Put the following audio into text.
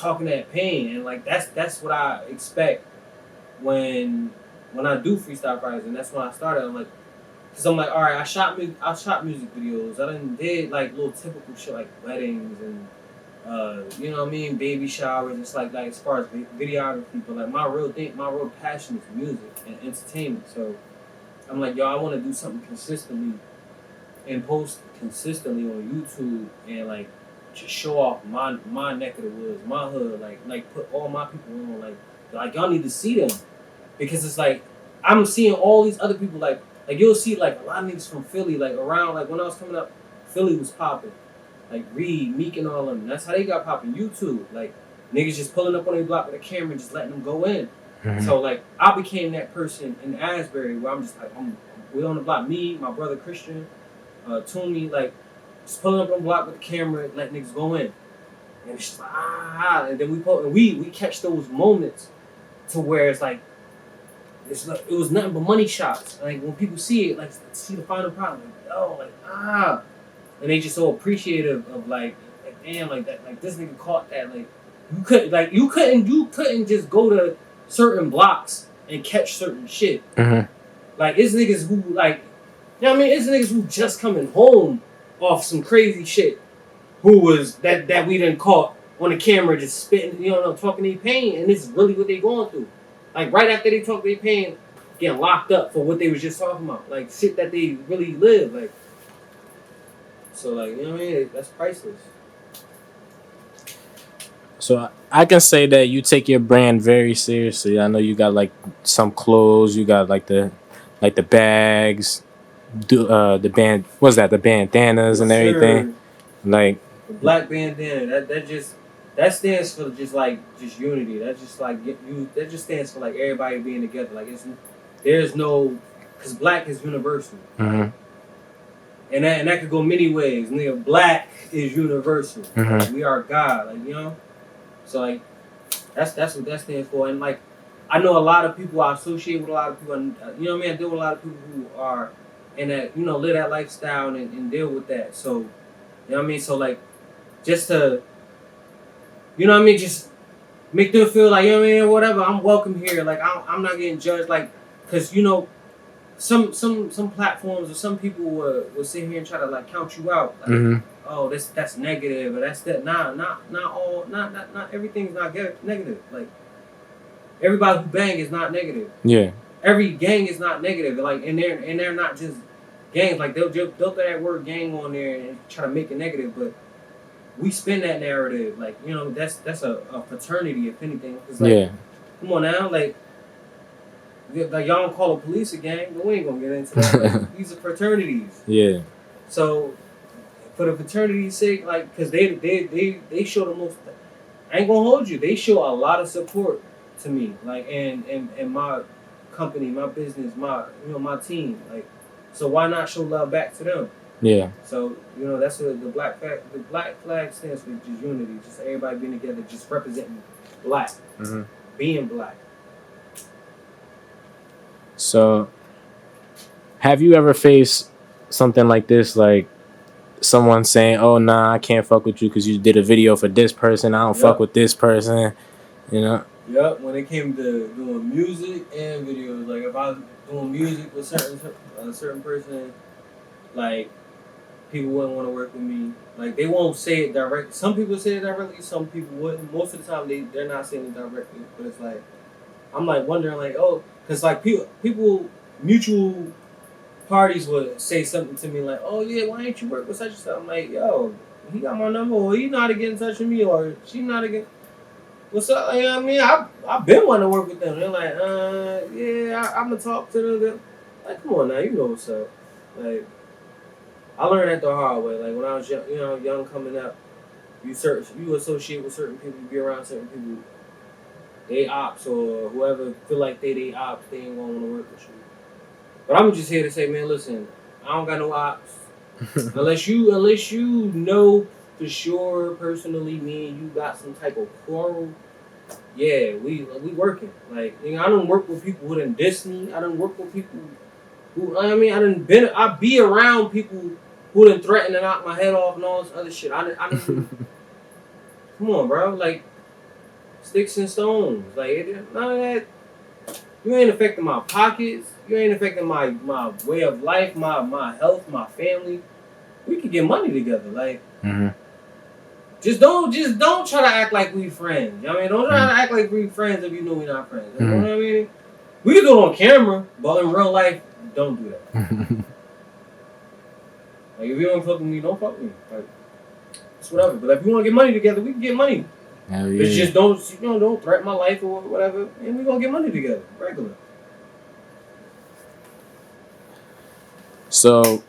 talking that pain, and like that's what I expect when I do freestyle Fridays, and that's when I started. I'm like, cause I'm like, all right, I shot music videos. I done did like little typical shit like weddings and you know what I mean, baby showers. It's like as far as videography, but like my real passion is music and entertainment. So I'm like, yo, I want to do something consistently and post consistently on YouTube and like just show off my neck of the woods, my hood, like put all my people on, like y'all need to see them because it's like I'm seeing all these other people like you'll see like a lot of niggas from Philly like around like when I was coming up, Philly was popping. Like Reed, Meek, and all of them. That's how they got popping. YouTube, like niggas just pulling up on their block with a camera and just letting them go in. Mm-hmm. So like I became that person in Asbury where I'm just like we on the block. Me, my brother Christian, Toomey, like just pulling up on the block with the camera, let niggas go in. And it's just like and then we catch those moments to where it's like it was nothing but money shots. Like when people see it, like see the final product, like and they just so appreciative of like damn, like that, like this nigga caught that. Like you couldn't just go to certain blocks and catch certain shit. Mm-hmm. Like it's niggas who like, you know what I mean? It's niggas who just coming home off some crazy shit. Who was that we done caught on the camera just spitting, you know, talking their pain, and this is really what they going through. Like right after they talk their pain, getting locked up for what they was just talking about, like shit that they really live, like. So, like, you know what I mean? That's priceless. So, I can say that you take your brand very seriously. I know you got, like, some clothes. You got, like, the bags. The band... What's that? The bandanas and everything. Like... The black bandana. That stands for just unity. That just stands for, like, everybody being together. Like, there's no... Because black is universal. Mm-hmm. And that could go many ways. Nigga, black is universal. Mm-hmm. Like, we are God, like, you know? So, like, that's what that stands for. And, like, I know a lot of people, I associate with a lot of people, and, you know what I mean? I deal with a lot of people who are in that, you know, live that lifestyle and deal with that. So, you know what I mean? So, like, just to, you know what I mean? Just make them feel like, you know what I mean? Whatever, I'm welcome here. Like, I'm not getting judged, like, because, you know, some platforms or some people will sit here and try to like count you out. Like, mm-hmm. Oh, that's negative or that's that. Not everything's not negative. Like everybody who bang is not negative. Yeah. Every gang is not negative. Like and they're not just gangs. Like they'll throw that word gang on there and try to make it negative. But we spin that narrative. Like, you know, that's a fraternity if anything. Like, yeah. Come on now, like y'all don't call the police a gang, but we ain't gonna get into that. Like, these are fraternities. Yeah. So, for the fraternity's sake, like, cause they show the most. I ain't gonna hold you. They show a lot of support to me, like, and my company, my business, my team. Like, so why not show love back to them? Yeah. So you know that's what the black flag stands for, just unity, just everybody being together, just representing black, mm-hmm. being black. So, have you ever faced something like this, like someone saying, "Oh, nah, I can't fuck with you because you did a video for this person. I don't fuck with this person," you know? Yep. When it came to doing music and videos, like if I was doing music with a certain person, like people wouldn't want to work with me. Like they won't say it directly. Some people say it directly. Some people wouldn't. Most of the time, they're not saying it directly. But it's like I'm like wondering, like, oh. Because, like, people, mutual parties would say something to me like, oh, yeah, why ain't you work with such and such? I'm like, yo, he got my number, or he know how to get in touch with me, or she know how to get... What's up? You know what I mean? I've been wanting to work with them. They're like, yeah, I'm going to talk to them. Like, come on now, you know what's up. Like, I learned that the hard way. Like, when I was young coming up, you associate with certain people, you be around certain people. They ops or whoever feel like they ops, they ain't gonna want to work with you. But I'm just here to say, man, listen, I don't got no ops. unless you know for sure personally, me and you got some type of quarrel. Yeah, we working. Like, you know, I don't work with people who done diss me. I don't work with people who I be around people who done threaten to knock my head off and all this other shit. I done, come on, bro, like. sticks and stones. Like none of that. You ain't affecting my pockets. You ain't affecting my way of life, my health, my family. We can get money together. Like, just don't try to act like we friends. You know what I mean? Don't try to act like we friends if you know we're not friends. You know what I mean? We can do it on camera, but in real life, don't do that. Like, if you don't fuck with me, don't fuck with me. Like, it's whatever. But if you want to get money together, we can get money. Hell yeah. But just don't threaten my life or whatever, and we gonna get money together, regular. So